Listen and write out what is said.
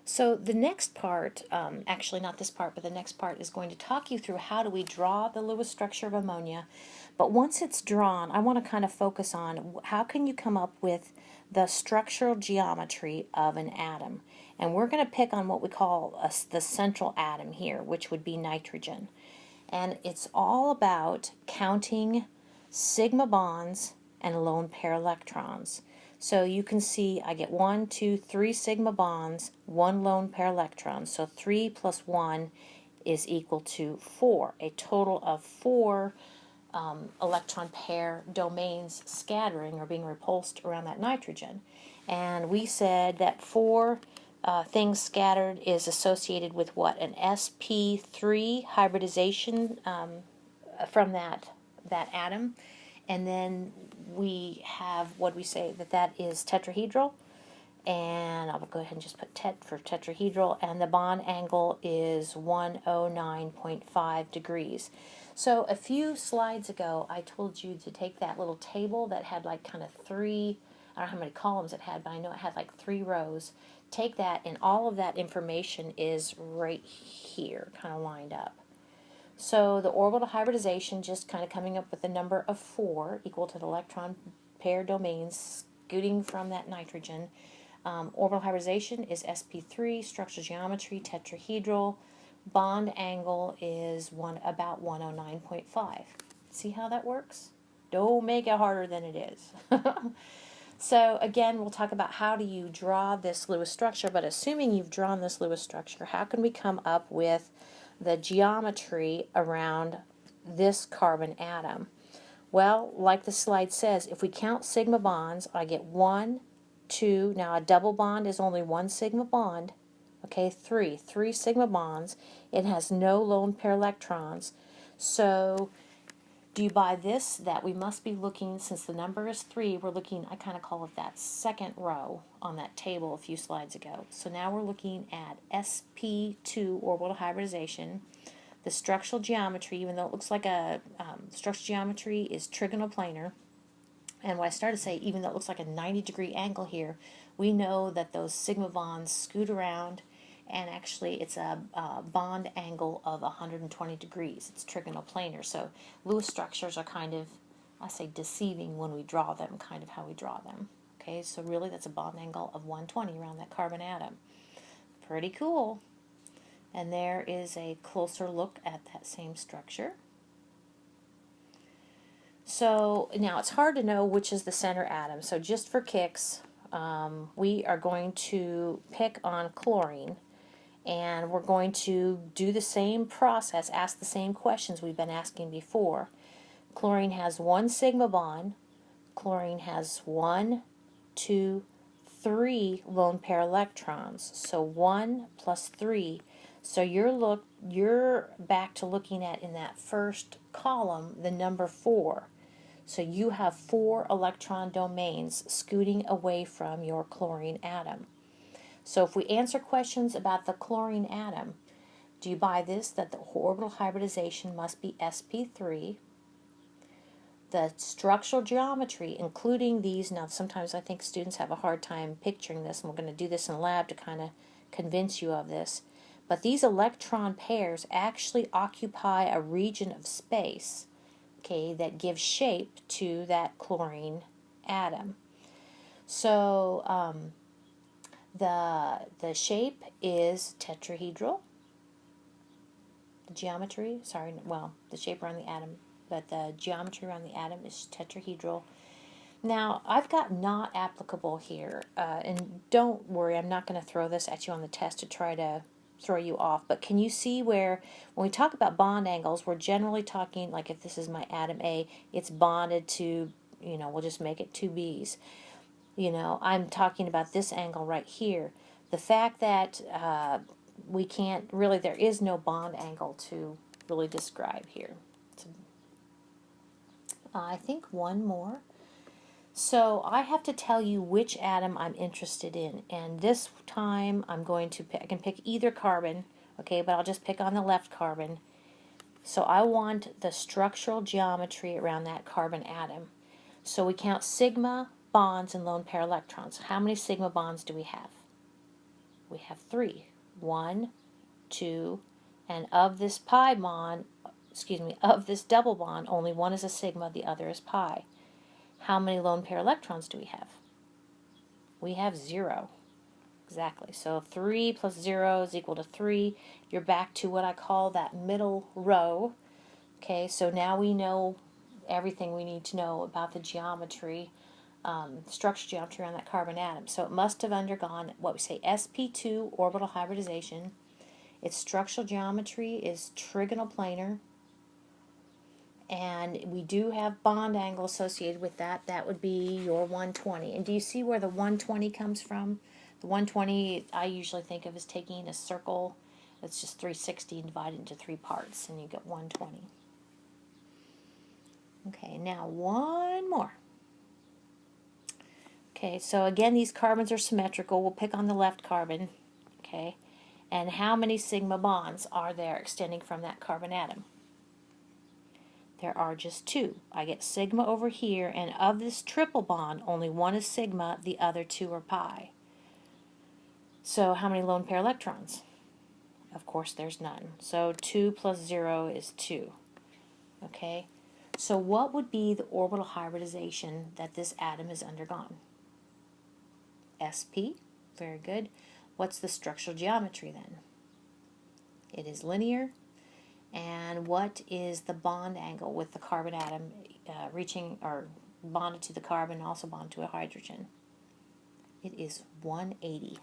So the next part, actually not this part, but the next part is going to talk you through how do we draw the Lewis structure of ammonia. But once it's drawn, I want to kind of focus on how can you come up with the structural geometry of an atom. And we're going to pick on what we call the central atom here, which would be nitrogen. And it's all about counting sigma bonds and lone pair electrons. So you can see I get 1, 2, 3 sigma bonds, 1 lone pair electron. So 3 plus 1 is equal to 4, a total of 4 electron pair domains scattering or being repulsed around that nitrogen. And we said that 4 things scattered is associated with what? An sp3 hybridization from that atom. And then we have, what we say, that is tetrahedral. And I'll go ahead and just put tet for tetrahedral. And the bond angle is 109.5 degrees. So a few slides ago, I told you to take that little table that had like kind of 3, I don't know how many columns it had, but I know it had like 3 rows. Take that, and all of that information is right here, kind of lined up. So the orbital hybridization, just kind of coming up with the number of 4 equal to the electron pair domains scooting from that nitrogen. Orbital hybridization is sp3, structural geometry, tetrahedral. Bond angle is about 109.5. See how that works? Don't make it harder than it is. So again, we'll talk about how do you draw this Lewis structure, but assuming you've drawn this Lewis structure, how can we come up with the geometry around this carbon atom? Well, like the slide says, if we count sigma bonds, I get 1, 2, now a double bond is only 1 sigma bond, okay, 3 sigma bonds. It has no lone pair electrons. So do you buy this? That we must be looking, since the number is 3, we're looking, I kind of call it that second row on that table a few slides ago. So now we're looking at sp2 orbital hybridization. The structural geometry, even though it looks like a structural geometry, is trigonoplanar. And what I started to say, even though it looks like a 90-degree angle here, we know that those sigma bonds scoot around, and actually it's a bond angle of 120 degrees. It's trigonoplanar. So Lewis structures are kind of, I say, deceiving when we draw them, kind of how we draw them. Okay, so really that's a bond angle of 120 around that carbon atom. Pretty cool. And there is a closer look at that same structure. So now it's hard to know which is the center atom. So just for kicks, we are going to pick on chlorine, and we're going to do the same process, ask the same questions we've been asking before. Chlorine has 1 sigma bond. Chlorine has 1, 2, 3 lone pair electrons. So 1 plus 3. So you're back to looking at, in that first column, the number 4. So you have 4 electron domains scooting away from your chlorine atom. So if we answer questions about the chlorine atom, do you buy this, that the orbital hybridization must be sp3? The structural geometry, including these, now sometimes I think students have a hard time picturing this, and we're going to do this in the lab to kind of convince you of this, but these electron pairs actually occupy a region of space, okay, that gives shape to that chlorine atom. So the shape is tetrahedral. The geometry, the shape around the atom, but the geometry around the atom is tetrahedral. Now, I've got not applicable here, and don't worry, I'm not going to throw this at you on the test to try to throw you off, but can you see where, when we talk about bond angles, we're generally talking, like if this is my atom A, it's bonded to, we'll just make it 2 B's. I'm talking about this angle right here. The fact that we can't really, there is no bond angle to really describe here. So, I think one more. So I have to tell you which atom I'm interested in, and this time I'm going to pick, I can pick either carbon, okay, but I'll just pick on the left carbon. So I want the structural geometry around that carbon atom. So we count sigma bonds and lone pair electrons. How many sigma bonds do we have? We have 3. 1, 2, and of this pi bond, of this double bond, only one is a sigma, the other is pi. How many lone pair electrons do we have? We have 0. Exactly. So 3 plus 0 is equal to 3. You're back to what I call that middle row. Okay, so now we know everything we need to know about the geometry, structure geometry on that carbon atom. So it must have undergone what we say sp2 orbital hybridization. Its structural geometry is trigonal planar, and we do have bond angle associated with that. That would be your 120. And do you see where the 120 comes from? The 120 I usually think of as taking a circle that's just 360 and divided into 3 parts, and you get 120. Okay, now one more. Okay, so again, these carbons are symmetrical. We'll pick on the left carbon. Okay, and how many sigma bonds are there extending from that carbon atom? There are just 2. I get sigma over here, and of this triple bond, only one is sigma, the other 2 are pi. So how many lone pair electrons? Of course, there's none. So 2 plus 0 is 2. Okay, so what would be the orbital hybridization that this atom has undergone? sp, very good. What's the structural geometry then? It is linear. And what is the bond angle with the carbon atom reaching or bonded to the carbon, also bonded to a hydrogen? It is 180.